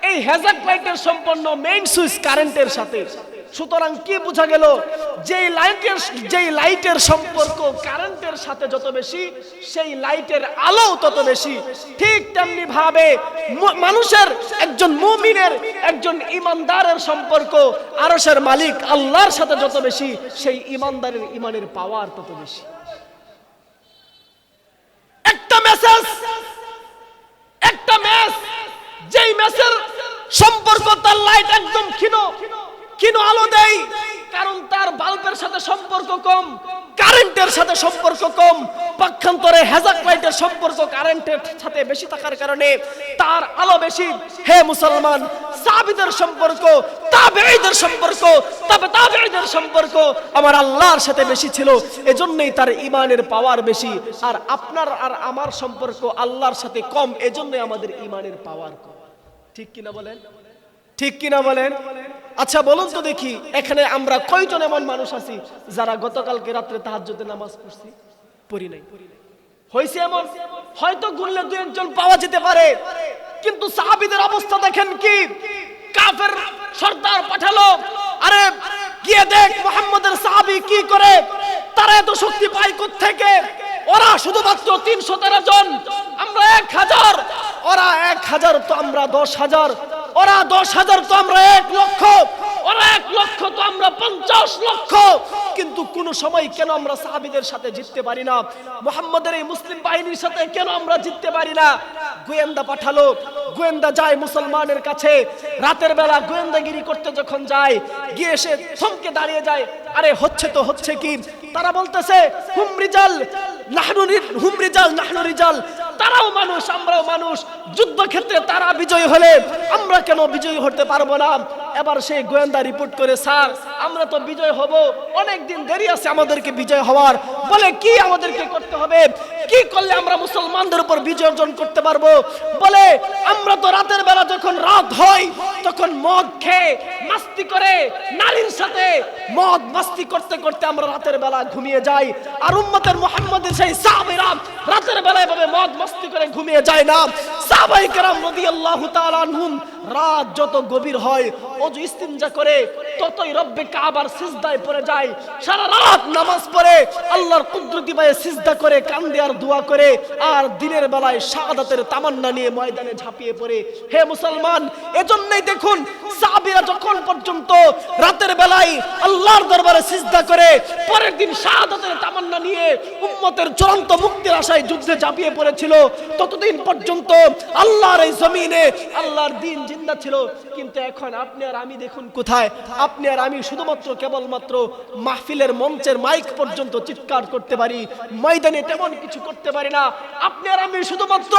এই হেজাক লাইটের সম্পন্ন মেইন সুইচ কারেন্টের সাথে। সুতরাং কি বোঝা গেল? যেই লাইটের সম্পর্ক কারেন্টের সাথে যত বেশি, সেই লাইটের আলো তত বেশি। ঠিক তেমনি ভাবে মানুষের, একজন মুমিনের, একজন ইমানদারের সম্পর্ক আরশের মালিক আল্লাহর সাথে যত বেশি, সেই ইমানদারের ইমানের পাওয়ার তত বেশি। একটা মেসেজ, একটা ম্যাচ, যেই ম্যাচের সম্পর্ক তার লাইট একদম ক্ষীণ আলো দেয়, কারণ তার বাল্বের সাথে সম্পর্ক কম, কারেন্টের সাথে সম্পর্ক কম। পক্ষান্তরে হেজাক লাইটের সম্পর্ক কারেন্টের সাথে বেশি থাকার কারণে তার আলো বেশি। হে মুসলমান, সাহাবীদের সম্পর্ক, তাবেঈদের সম্পর্ক, তাবেঈদের সম্পর্ক আমার আল্লাহর সাথে বেশি ছিল, এজন্যই তার ঈমানের পাওয়ার বেশি। আর আপনার আর আমার সম্পর্ক আল্লাহর সাথে কম, এজন্যই আমাদের ঈমানের পাওয়ার কম। ঠিক কিনা বলেন? ঠিক কিনা বলেন? আচ্ছা বলুন তো দেখি, এখানে আমরা কয়জন এমন মানুষ আছি যারা গতকালকে রাত্রে তাহাজ্জুদের নামাজ পড়ছি? পড়ি নাই। হইছে এমন? হয়তো গুনলে দুই একজন পাওয়া যেতে পারে। কিন্তু সাহাবীদের অবস্থা দেখেন কি? কাফের সর্দার পাঠালো, আরে গিয়ে দেখ মুহাম্মদের সাহাবী কি করে, তারা এত শক্তি পায় কোত্থেকে? ওরা শুধুমাত্র 313 জন, আমরা 1000, ওরা 1000 তো আমরা 10,000, ওরা 10,000 তো আমরা 1 লক্ষ, ওরা 1 লক্ষ তো আমরা 50 লক্ষ। কিন্তু কোন সময় কেন আমরা সাহাবীদের সাথে জিততে পারি না? মুহাম্মদের এই মুসলিম বাহিনীর সাথে কেন আমরা জিততে পারি না? গোয়েন্দা পাঠালো, গোয়েন্দা যায় মুসলমানের কাছে, রাতের বেলা গোয়েন্দাগিরি করতে যখন যায়, গিয়ে এসে থমকে দাঁড়িয়ে যায়। আরে হচ্ছে তো হচ্ছে কি? তারা বলতেছে হুম রিজাল নাহনু রিজাল, তারাও মানুষ আমরাও মানুষ, যুদ্ধক্ষেত্রে তারা বিজয়ী হলে আমরা কেন বিজয়ী হতে পারবো না? এবার সেই গোয়েন্দা রিপোর্ট করে, স্যার আমরা তো বিজয় হব, অনেক দিন দেরি আছে আমাদেরকে বিজয় হওয়ার। বলে কি আমাদেরকে করতে হবে? কি করলে আমরা মুসলমানদের উপর বিজয় অর্জন করতে পারবো? বলে আমরা তো রাতের বেলা যখন রাত হয় তখন মদ খেয়ে মাস্তি করে নারীর সাথে মদ মাস্তি করতে করতে আমরা রাতের বেলা ঘুমিয়ে যাই। আর উম্মতের মুহাম্মদের সেই সাহাবীরা রাতের বেলা এভাবে মদ মাস্তি করে ঘুমিয়ে যায় না। সাহাবায়ে কেরাম রাদিয়াল্লাহু তাআলা আনহুম রাত যত গভীর হয় ওযু ইস্তিনজা করে ততই রব্বে কাবার সিজদায় পড়ে যায়। সারা রাত নামাজ পড়ে আল্লাহর কুদরতি পায়ে সিজদা করে কান্দে আর দোয়া করে, আর দিনের বেলায় শাহাদাতের তামান্না নিয়ে ময়দানে ঝাঁপিয়ে পড়ে। হে মুসলমান, এজন্যই দেখুন সাহাবীরা যখন পর্যন্ত রাতের বেলায় আল্লাহর দরবারে সিজদা করে পরের দিন শাহাদাতের তামান্না নিয়ে উম্মতের চূড়ান্ত মুক্তির আশায় যুদ্ধে ঝাঁপিয়ে পড়েছিল, ততদিন পর্যন্ত আল্লাহর এই জমিনে আল্লাহর দ্বীন জিন্দা ছিল। কিন্তু এখন আপনি আর আমি দেখুন কোথায়? আপনি আর আমি শুধুমাত্র কেবলমাত্র মাহফিলের মঞ্চের মাইক পর্যন্ত চিৎকার করতে পারি, ময়দানে তেমন কিছু করতে পারি না। আপনি আর আমি শুধুমাত্র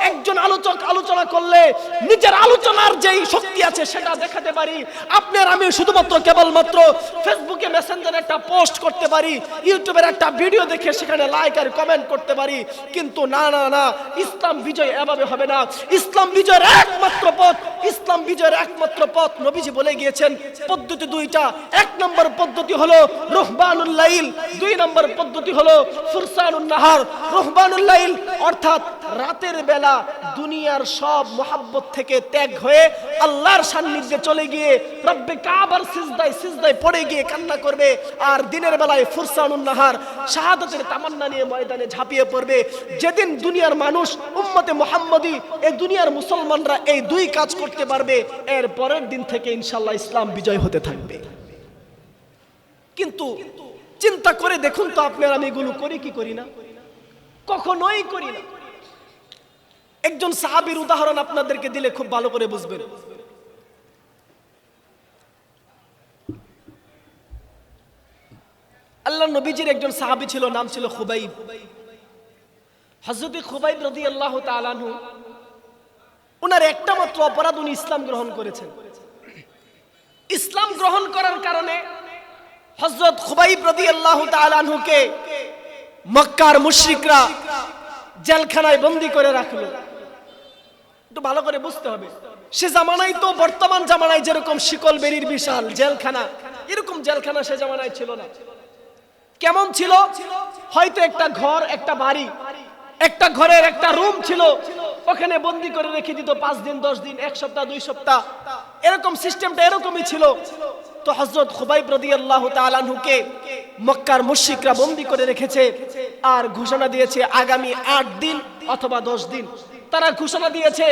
একজন আলোচক আলোচনা করলে নিজের আলোচনার যেই শক্তি আছে সেটা দেখাতে পারি। আপনি আর আমি শুধুমাত্র কেবলমাত্র ফেসবুকে মেসেঞ্জারে একটা পোস্ট করতে পারি, ইউটিউবের একটা ভিডিও দেখে সেখানে লাইক আর কমেন্ট করতে পারি। কিন্তু না না না, ইসলাম বিজয় এভাবে হবে না। ইসলাম বিজয়ের একমাত্র পথ, ইসলাম বিজয়ের একমাত্র পথ নবীজি বলে গিয়েছেন পদ্ধতি দুইটা। এক নম্বর পদ্ধতি হলো রুহবানুল লাইল, দুই নম্বর পদ্ধতি হলো ফুরসানুন নাহার। রুহবানুল লাইল অর্থাৎ রাতের বেলা দুনিয়ার সব মোহাব্বত থেকে ত্যাগ হয়ে আল্লাহর সান্নিধ্যে চলে গিয়ে রব্বে কাবার সিজদায় সিজদায় পড়ে গিয়ে কান্না করবে। আর দিনের বেলায় ফুরসানুন নাহার শাহাদাতের তামান্না নিয়ে ময়দানে ঝাঁপিয়ে পড়বে। যেদিন দুনিয়ার মানুষ উম্মতে মুহাম্মদী এই দুনিয়ার মুসলমানরা এই দুই কাজ করতে পারবে, এর পরের দিন থেকে ইনশাআল্লাহ ইসলাম বিজয় হতে থাকবে। কিন্তু চিন্তা করে দেখুন তো আপনারা আমি এগুলো করি কি করি না? কখনোই করি না। একজন সাহাবীর উদাহরণ আপনাদেরকে দিলে খুব ভালো করে বুঝবেন। আল্লাহ নবীজির একজন সাহাবী ছিল, নাম ছিল খুবাইব। হযরত খুবাইব রাদিয়াল্লাহু তাআলা আনহু, ওনার একটা মাত্র অপরাধ, উনি ইসলাম গ্রহণ করেছেন। ইসলাম গ্রহণ করার কারণে হযরত খুবাইব রাদিয়াল্লাহু তাআলা আনহুকে মক্কার মুশরিকরা জেলখানায় বন্দী করে রাখলো। একটু ভালো করে বুঝতে হবে, সে জামানায় তো বর্তমান জামানায় যেরকম শিকল বেরির বিশাল জেলখানা, এরকম জেলখানা সে জামানায় ছিল না। কেমন ছিল? হয়তো একটা ঘর, একটা বাড়ি, একটা ঘরের একটা রুম ছিল, ওখানে বন্দী করে রেখে দিত 5 দিন 10 দিন 1 সপ্তাহ 2 সপ্তাহ, এরকম সিস্টেমটা এরকমই ছিল। তো হযরত খুবাইব রাদিয়াল্লাহু তাআলা আনহুকে মক্কার মুশরিকরা বন্দী করে রেখেছে আর ঘোষণা দিয়েছে আগামী 8 দিন অথবা 10 দিন। তারা ঘোষণা দিয়েছে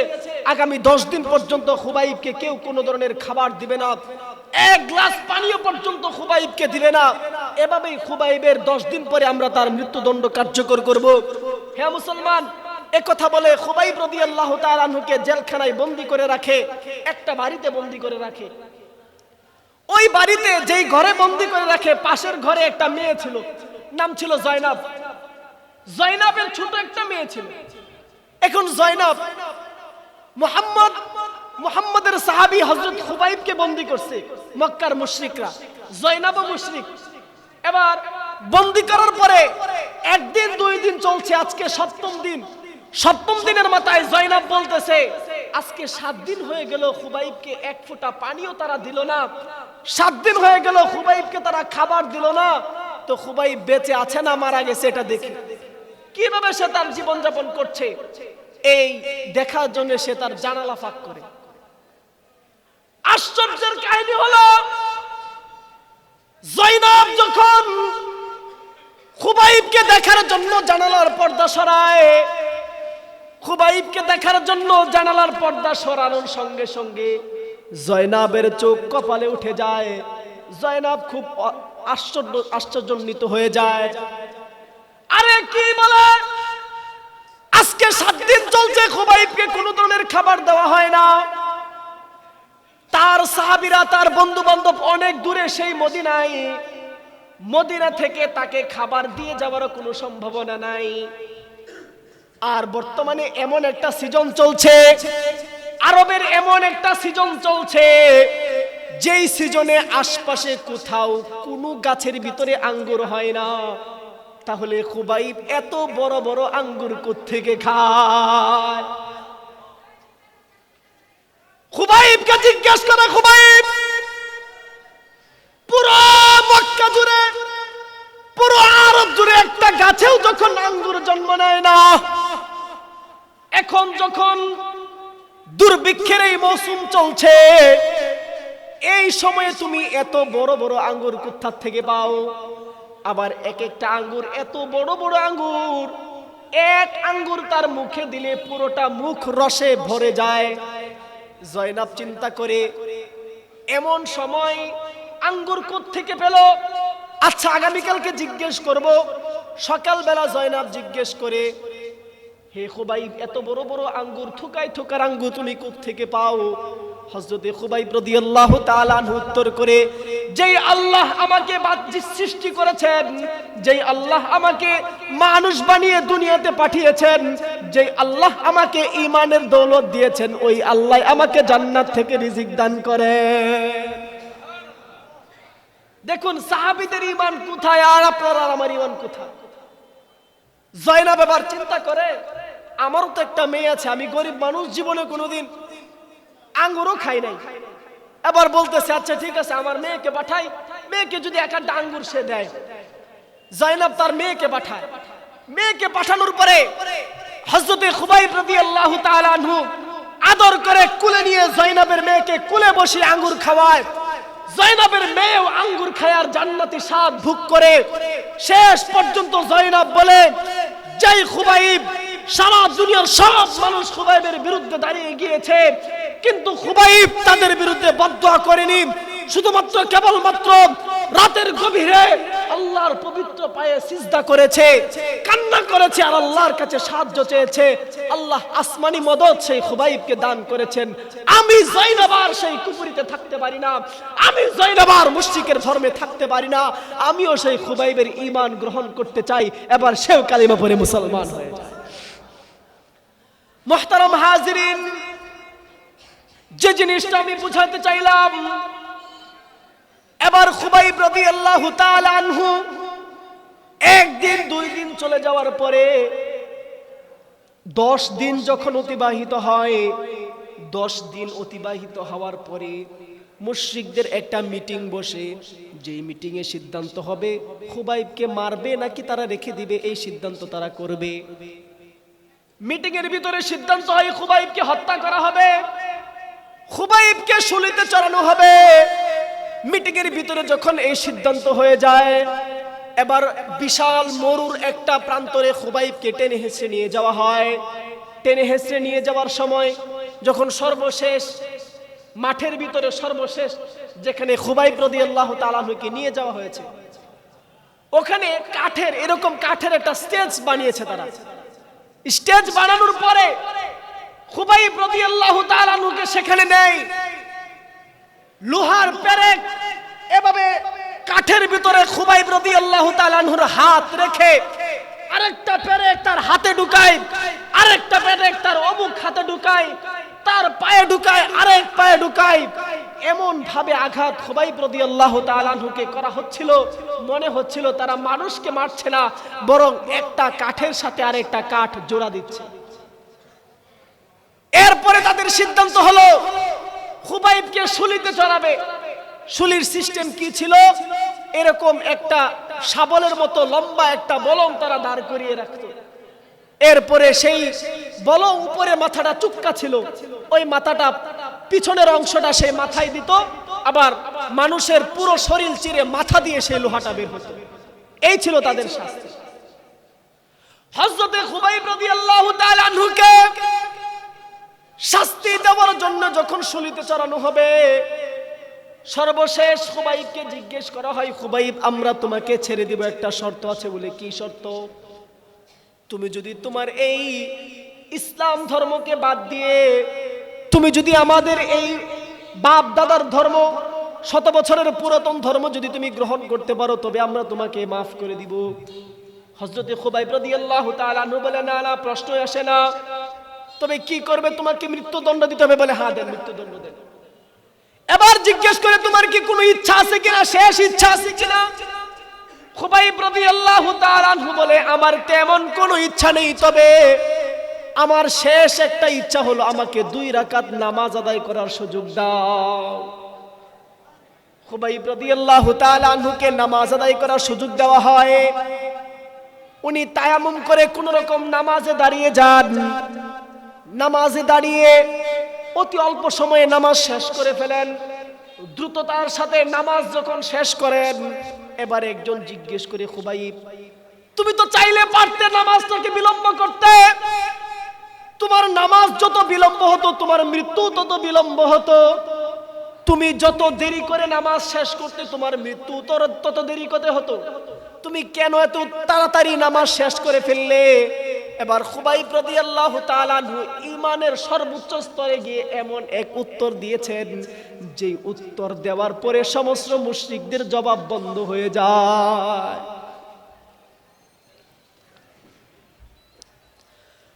আগামী 10 দিন পর্যন্ত খুবাইবকে কেউ কোনো ধরনের খাবার দিবে না, 1 গ্লাস পানিও পর্যন্ত খুবাইবকে দিবে না। এভাবেই খুবাইবের 10 দিন পরে আমরা তার মৃত্যুদণ্ড কার্যকর করব। হে মুসলমান, এক কথা বলে খুবাইব রাদিয়াল্লাহু তাআলা আনহুকে জেলখানায় বন্দী করে রাখে, একটা বাড়িতে বন্দী করে রাখে। ওই বাড়িতে যেই ঘরে বন্দী করে রাখে পাশের ঘরে একটা মেয়ে ছিল, নাম ছিল জয়নাব। জয়নাবের ছোট একটা মেয়ে ছিল। এখন জয়নাব মুহাম্মদের সাহাবী হযরত খুবাইবকে বন্দী করছে মক্কার মুশরিকরা, জয়নাবও মুশরিক। এবার বন্দী করার পরে একদিন 2 দিন চলছে, আজকে 7ম দিন। 7ম দিনের মাথায় জয়নাব বলতেছে আজকে 7 দিন হয়ে গেল খুবাইবকে 1 ফোঁটা পানিও তারা দিল না, 7 দিন হয়ে গেল খুবাইবকে তারা খাবার দিল না। তো খুবাইব বেঁচে আছে না মারা গেছে এটা দেখি, কিভাবে সে তার জীবন যাপন করছে এই দেখার জন্য সে তার জানালা ফাঁক করে। আশ্চর্যের কাহিনী হলো জয়নাব যখন খুবাইবকে দেখার জন্য জানালার পর্দা সরায়, খুবাইবকে দেখার জন্য জানালার পর্দা সরানোর সঙ্গে সঙ্গে জয়নাবের চোখ কপালে উঠে যায়। জয়নাব খুব আশ্চর্যান্বিত হয়ে যায়। আরে কি বলে, আজকে 7 দিন চলছে খুবাইবকে কোনো ধরনের খাবার দেওয়া হয় না। তার সাহাবীরা, তার বন্ধু বান্ধব অনেক দূরে সেই মদিনায়, মদিনা থেকে তাকে খাবার দিয়ে যাওয়ার কোনো সম্ভাবনা নাই। আর বর্তমানে এমন একটা সিজন চলছে, আরবের এমন একটা সিজন চলছে যেই সিজনে আশপাশে কোথাও কোনো গাছের ভিতরে আঙ্গুর হয় না। তাহলে খুবাইব এত বড় বড় আঙ্গুর কোত্থেকে খায়? খুবাইবকে জিজ্ঞেস করে, খুবাইব পুরো মক্কা জুড়ে, পুরো আরব জুড়ে একটা গাছেও যখন আঙ্গুর জন্ম নেয় না, এখন যখন দুর্ভিক্ষের এই মৌসুম চলছে, এই সময়ে তুমি এত বড় বড় আঙ্গুর কোথা থেকে পাও? আবার এক একটা আঙ্গুর এত বড় বড় আঙ্গুর, এক আঙ্গুর তার মুখে দিলে পুরোটা মুখ রসে ভরে যায়। জয়নাব চিন্তা করে, এমন সময় আঙ্গুর কোত্থেকে পেল? আচ্ছা, আগামীকালকে জিজ্ঞেস করব। সকালবেলা জয়নাব জিজ্ঞেস করে, হে খুবাইব, এত বড় বড় আঙ্গুর, থুকাই থুকার আঙ্গুর তুমি কোত্থেকে পাও? হযরতে খুবাইব রাদিয়াল্লাহু তাআলা আনহু উত্তর করে, যেই আল্লাহ আমাকে বাহ্যিক সৃষ্টি করেছেন, যেই আল্লাহ আমাকে মানুষ বানিয়ে দুনিয়াতে পাঠিয়েছেন, যেই আল্লাহ আমাকে ঈমানের দৌলত দিয়েছেন, ওই আল্লাহ আমাকে জান্নাত থেকে রিজিক দান করে। দেখুন সাহাবীদের ঈমান কোথায় আর আপনার আর আমার ঈমান কোথায়? জয়নাব এবার চিন্তা করে, আমারও তো একটা মেয়ে আছে, আমি গরিব মানুষ, জীবনে কোনোদিন আঙ্গুরও খাই নাই। এবার বলতেছে, আচ্ছা ঠিক আছে, আমার মেয়েকে পাঠাই, মেয়েকে যদি এক একটা আঙ্গুর সে দেয়। জয়নাব তার মেয়েকে পাঠায়। মেয়েকে পাঠানোর পরে হযরতে খুবাইব রাদিয়াল্লাহু তাআলা আনহু আদর করে কুলে নিয়ে জয়নাবের মেয়েকে কুলে বসিয়ে আঙ্গুর খাওয়ায়। জয়নাবের মেয়েও আঙ্গুর খায় আর জান্নাতি স্বাদ ভোগ করে। শেষ পর্যন্ত জয়নাব বলে, যেই খুবাইব, সারা দুনিয়ার সব মানুষ খুবাইবের বিরুদ্ধে দাঁড়িয়ে গিয়েছে, কিন্তু খুবাইব তাদের বিরুদ্ধে বদদুয়া করেনি, শুধুমাত্র কেবলমাত্র রাতের গভীরে আল্লাহর পবিত্র পায়ে সিজদা করেছে, কান্না করেছে আর আল্লাহর কাছে সাহায্য চেয়েছে। আল্লাহ আসমানি মদদ সেই খুবাইবকে দান করেছেন। আমি জয়নাব আর সেই কুফরিতে থাকতে পারি না, আমি জয়নাব আর মুশরিকের ধর্মে থাকতে পারি না, আমিও সেই খুবাইবের ঈমান গ্রহণ করতে চাই। এবার সেও কালিমা পড়ে মুসলমান হয়ে যায়। মুহতারাম হাজিরিন, যে জিনিসটা আমি বুঝাতে চাইলাম, এবার খুবাইব রাদিয়াল্লাহু তাআলা আনহু একদিন দুই দিন চলে যাওয়ার পরে 10 দিন যখন অতিবাহিত হয়, 10 দিন অতিবাহিত হওয়ার পরে মুশরিকদের একটা মিটিং বসে। যেই মিটিং এ সিদ্ধান্ত হবে খুবাইবকে মারবে নাকি তারা রেখে দিবে, এই সিদ্ধান্ত তারা করবে। মিটিং এর ভিতরে সিদ্ধান্ত হয় খুবাইবকে হত্যা করা হবে, খুবাইবকে শুলিতে চড়ানো হবে। মিটিং এর ভিতরে যখন এই সিদ্ধান্ত হয়ে যায়, এবার বিশাল মরুর একটা প্রান্তরে খুবাইবকে টেনে হেঁচড়ে নিয়ে যাওয়া হয়। টেনে হেঁচড়ে নিয়ে যাওয়ার সময় যখন সর্বশেষ মাঠের ভিতরে সর্বশেষ যেখানে খুবাইব রাদিয়াল্লাহু তাআলা আনহুকে নিয়ে যাওয়া হয়েছে, ওখানে কাঠের, এরকম কাঠের একটা স্টেজ বানিয়েছে তারা। স্টেজ বানানোর পরে খুবাইব রাদিয়াল্লাহু তাআলা আনহুকে সেখানে নেয়। লোহার পেরেক এভাবে কাঠের ভিতরে খুবাইব রাদিয়াল্লাহু তাআলা আনহুর হাত রেখে আরেকটা পেরেক তার হাতে ঢুকায়, আরেকটা পেরেক তার অমুক হাতে ঢুকায়, তার পায়ে ঢুকায়, আরেক পায়ে ঢুকায়। এমন ভাবে আঘাত খুবাইব রাদিয়াল্লাহু তাআলা আনহুকে করা হচ্ছিল, মনে হচ্ছিল তারা মানুষকে মারছে না, বরং একটা কাঠের সাথে আরেকটা কাঠ জোড়া দিচ্ছে। এরপরে তাদের সিদ্ধান্ত হলো খুবাইবকে শুলিতে চড়াবে। শুলির সিস্টেম কি ছিল? এরকম একটা শাবলের মতো লম্বা একটা বলম তারা দাঁড় করিয়ে রাখতো। এরপরে সেই বলম উপরে মাথাটা চুক্কা ছিল, ওই মাথাটা পিছনের অংশটা সেই মাথায় দিত, আবার মানুষের পুরো শরীর চিরে মাথা দিয়ে সেই লোহাটা বের হতো। এই ছিল তাদের শাস্তি। হযরতে খুবাইব রাদিয়াল্লাহু তাআলা আনহুকে শাস্তি দেওয়ার জন্য যখন শুলিতে চড়ানো হবে, সর্বশেষ খুবাইবকে জিজ্ঞেস করা হয়, খুবাইব আমরা তোমাকে ছেড়ে দিব, একটা শর্ত আছে। বলে কি শর্ত? তুমি যদি তোমার এই ইসলাম ধর্মকে বাদ দিয়ে তুমি যদি আমাদের এই বাপ দাদার ধর্ম, 100 বছরের পুরাতন ধর্ম যদি তুমি গ্রহণ করতে পারো, তবে আমরা তোমাকে মাফ করে দিব। হযরতে খুবাইব রাদিয়াল্লাহু তাআলা আনহু বলে, না না, প্রশ্নই আসে না, তবে কি করবে? তোমাকে মৃত্যুদণ্ড দিতে হবে। বলে হ্যাঁ দেন, মৃত্যুদণ্ড দেন। এবার জিজ্ঞেস করে, তোমার কি কোনো ইচ্ছা আছে কিনা, শেষ ইচ্ছা আছে কিনা? খুবাইব রাদিয়াল্লাহু তাআলা আনহু বলে, আমার তেমন কোনো ইচ্ছা নেই, তবে আমার শেষ একটা ইচ্ছা হলো আমাকে 2 রাকাত নামাজ আদায় করার সুযোগ দাও। খুবাইব রাদিয়াল্লাহু তাআলা আনহুকে নামাজ আদায় করার সুযোগ দেওয়া হয়। উনি তায়াম্মুম করে কোন রকম নামাজে দাঁড়িয়ে যান। নামাজে দাঁড়িয়ে অতি অল্প সময়ে নামাজ শেষ করে ফেলেন। দ্রুততার সাথে নামাজ যখন শেষ করেন, এবারে একজন জিজ্ঞেস করে, খুবাইব, তুমি তো চাইলে পারতে নামাজটাকে বিলম্ব করতে। তোমার নামাজ যত বিলম্ব হতো তোমার মৃত্যু তত বিলম্ব হতো। তুমি যত দেরি করে নামাজ শেষ করতে তোমার মৃত্যু তত দেরি করতে হতো। তুমি কেন এত তাড়াতাড়ি নামাজ শেষ করে ফেললে? এবার খুবাইব রাদিয়াল্লাহু তাআলা আনহু ঈমানের সর্বোচ্চ স্তরে গিয়ে এমন এক উত্তর দিয়েছেন, যে উত্তর দেওয়ার পরে সমস্ত মুশরিকদের জবাব বন্ধ হয়ে যায়।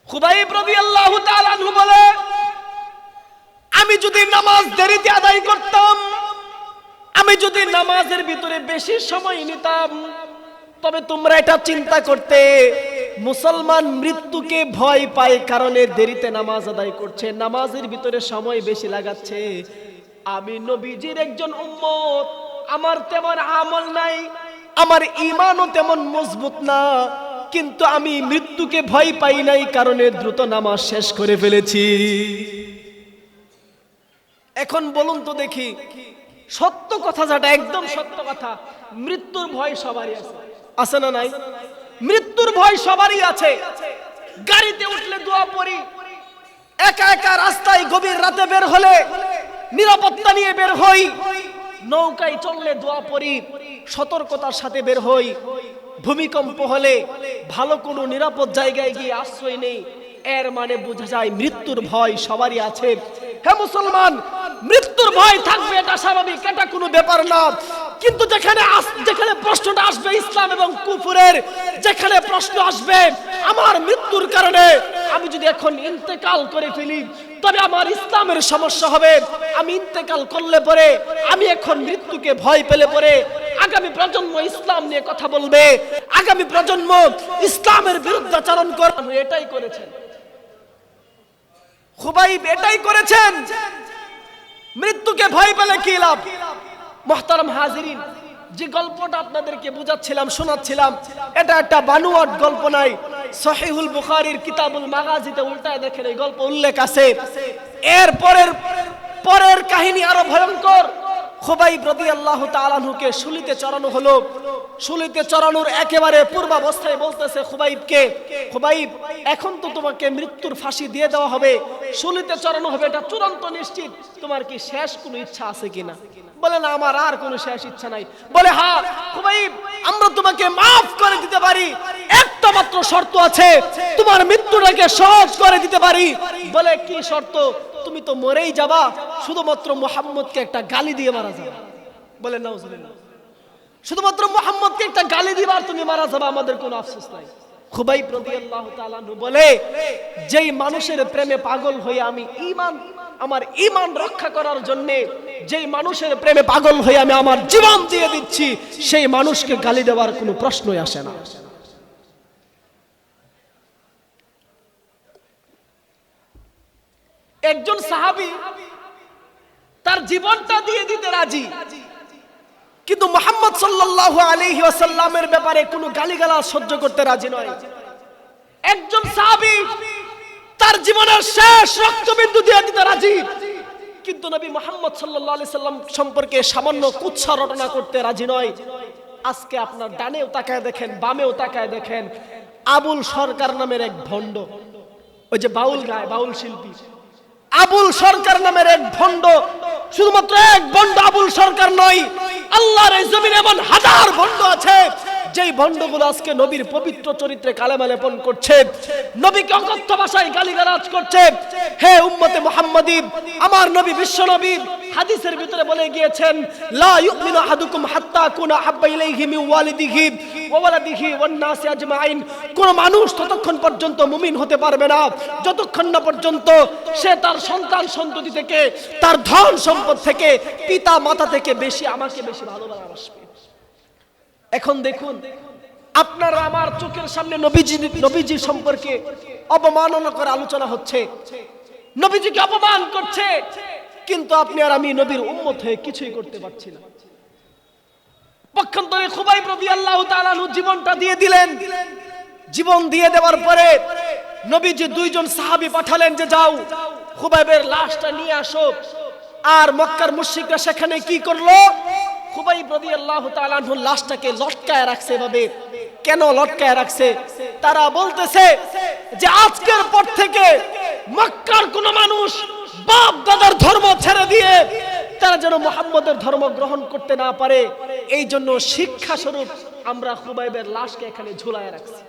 খুবাইব রাদিয়াল্লাহু তাআলা আনহু বলে, আমি যদি নামাজ দেরিতে আদায় করতাম, আমি যদি নামাজের ভিতরে বেশি সময় নিতাম, তবে তোমরা এটা চিন্তা করতে, মুসলমান মৃত্যুকে ভয় পায় কারণে দেরিতে নামাজ আদায় করছে, নামাজের ভিতরে সময় বেশি লাগাচ্ছে। আমি নবীজির একজন উম্মত, আমার তেমন আমল নাই, আমার ঈমানও তেমন মজবুত না, কিন্তু আমি মৃত্যুকে ভয় পাই নাই কারণে দ্রুত নামাজ শেষ করে ফেলেছি। এখন বলুন তো দেখি, সত্য কথা যেটা একদম সত্য কথা, মৃত্যুর ভয় সবারই আছে, আছে না নাই? মৃত্যুর ভয় সবারই আছে। গাড়িতে উঠলে দোয়া পড়ি, একা একা রাস্তায় গভীর রাতে বের হলে নিরাপত্তা নিয়ে বের হই, নৌকায় চললে দোয়া পড়ি, সতর্কতার সাথে বের হই, ভূমিকম্প হলে ভালো কোনো নিরাপদ জায়গায় গিয়ে আশ্রয় নেই। এর মানে বোঝা যায় মৃত্যুর ভয় সবারই আছে। হে মুসলমান, মৃত্যুর ভয় থাকবে, এটা স্বাভাবিক, এটা কোনো ব্যাপার না। কিন্তু যেখানে প্রশ্নটা আসবে ইসলাম এবং কুফরের, যেখানে প্রশ্ন আসবে আমার মৃত্যুর কারণে আমি যদি এখন ইন্তেকাল করে ফেলি তবে আমার ইসলামের সমস্যা হবে, আমি ইন্তেকাল করলে পরে আমি এখন মৃত্যুকে ভয় পেলে পরে আগামী প্রজন্ম ইসলাম নিয়ে কথা বলবে, আগামী প্রজন্ম ইসলামের বিরুদ্ধাচরণ করবে। এটাই করেছেন খুবাইব, এটাই করেছেন। মৃত্যুকে ভয় পেলে কি লাভ? মুহতারাম হাজিরিন, যে গল্পটা আপনাদেরকে বুঝাচ্ছিলাম, শোনাচ্ছিলাম, এটা একটা বানোয়াট গল্প নাই। সহিহুল বুখারীর কিতাবুল মাগাজিতে উল্টায় দেখেন এই গল্প উল্লেখ আছে। এর পরের কাহিনী আরো ভয়ঙ্কর। খুবাইব রাদিয়াল্লাহু তাআলা আনহুকে শুলিতে চড়ানো হলো। শুলিতে চড়ানোর একেবারে পূর্বাবস্থায় বলতেছে খুবাইবকে, খুবাইব, এখন তো তোমাকে মৃত্যুর ফাঁসি দিয়ে দেওয়া হবে, শুলিতে চড়ানো হবে, এটা চূড়ান্ত নিশ্চিত, তোমার কি শেষ কোনো ইচ্ছা আছে কিনা? বলে, না, আমার আর কোনো শেষ ইচ্ছা নাই। বলে, হ্যাঁ খুবাইব, আমরা তোমাকে মাফ করে দিতে পারি, একটা মাত্র শর্ত আছে, তোমার মৃত্যুটাকে সহজ করে দিতে পারি। বলে, কি শর্ত? তুমি তো মরেই যাবা, শুধুমাত্র মুহাম্মদকে একটা গালি দিয়ে মারা যাবে। বলে, নাউজুবিল্লাহ, শুধুমাত্র মুহাম্মদকে একটা গালি দিবার তুমি মারা যাবে, আমাদের কোনো আফসোস নাই। খুবাইব রাদিয়াল্লাহু তাআলা আনহু বলে, যেই মানুষের প্রেমে পাগল হয়ে আমি আমার ঈমান রক্ষা করার জন্য যেই মানুষের প্রেমে পাগল হয়ে আমি আমার জীবন দিয়ে দিচ্ছি, সেই মানুষকে গালি দেওয়ার কোনো প্রশ্নই আসে না। একজন সাহাবী তার জীবনটা দিয়ে দিতে রাজি, কিন্তু মুহাম্মদ সাল্লাল্লাহু আলাইহি ওয়াসাল্লামের ব্যাপারে কোনো গালিগালাজ সহ্য করতে রাজি নয়। একজন সাহাবী তার জীবনের শেষ রক্তবিন্দু দিয়ে দিতে রাজি, কিন্তু নবী মুহাম্মদ সাল্লাল্লাহু আলাইহি সাল্লাম সম্পর্কে সামান্য কুৎসা রটনা করতে রাজি নয়। আজকে আপনার ডানেও তাকায় দেখেন, বামেও তাকায় দেখেন, আবুল সরকার নামের এক ভণ্ড, ওই যে বাউল গায়, বাউল শিল্পী আবুল সরকার নামের এক ভণ্ড, শুধুমাত্র এক ভণ্ড আবুল সরকার নয়, আল্লাহর এই জমিনে এমন হাজার ভণ্ড আছে যেই ভণ্ডগুলো আজকে নবীর পবিত্র চরিত্রে কালেমা লেপন করছে, নবীকে অকথ্য ভাষায় গালিগালাজ করছে। হে উম্মতে মুহাম্মাদি, আমার নবী বিশ্ব নবী হাদিসের ভিতরে বলে গিয়েছেন, লা ইউমিনু আহাদুকুম হাত্তা কুনা হাব্বা ইলাইহি মিন ওয়ালিদিহি ওয়া ওয়ালাদিহি ওয়ান নাসি আজমাইন। কোন মানুষ ততক্ষণ পর্যন্ত মুমিন হতে পারবে না যতক্ষণ না পর্যন্ত সে তার সন্তান সন্ততি থেকে, তার ধন সম্পদ থেকে, পিতা মাতা থেকে আমাকে বেশি ভালোবাসবে। এখন দেখুন, আপনার আমার চোখের সামনে নবীজি সম্পর্কে অপমাননা করে আলোচনা হচ্ছে, নবীজিকে অপমান করছে, কিন্তু আপনি আর আমি নবীর উম্মত হয়ে কিছুই করতে পারছি না। পক্ষান্তরে খুবাইব রাদিয়াল্লাহু তাআলা আনহু জীবনটা দিয়ে দিলেন। জীবন দিয়ে দেওয়ার পরে নবীজি দুইজন সাহাবী পাঠালেন যে যাও খুবাইবের লাশটা নিয়ে আসো। আর মক্কার মুশরিকরা সেখানে কি করলো? খুবাইব রাদিয়াল্লাহু তাআলা আনহুর লাশটাকে লটকায় রাখছে। এভাবে কেন লটকায় রাখছে? তারা বলতেছে যে আজকের পর থেকে মক্কার কোন মানুষ বাপ দাদার ধর্ম ছেড়ে দিয়ে তারা যেন মুহাম্মদের ধর্ম গ্রহণ করতে না পারে, এই জন্য শিক্ষা স্বরূপ আমরা খুবাইবের লাশকে এখানে ঝুলায় রাখছি।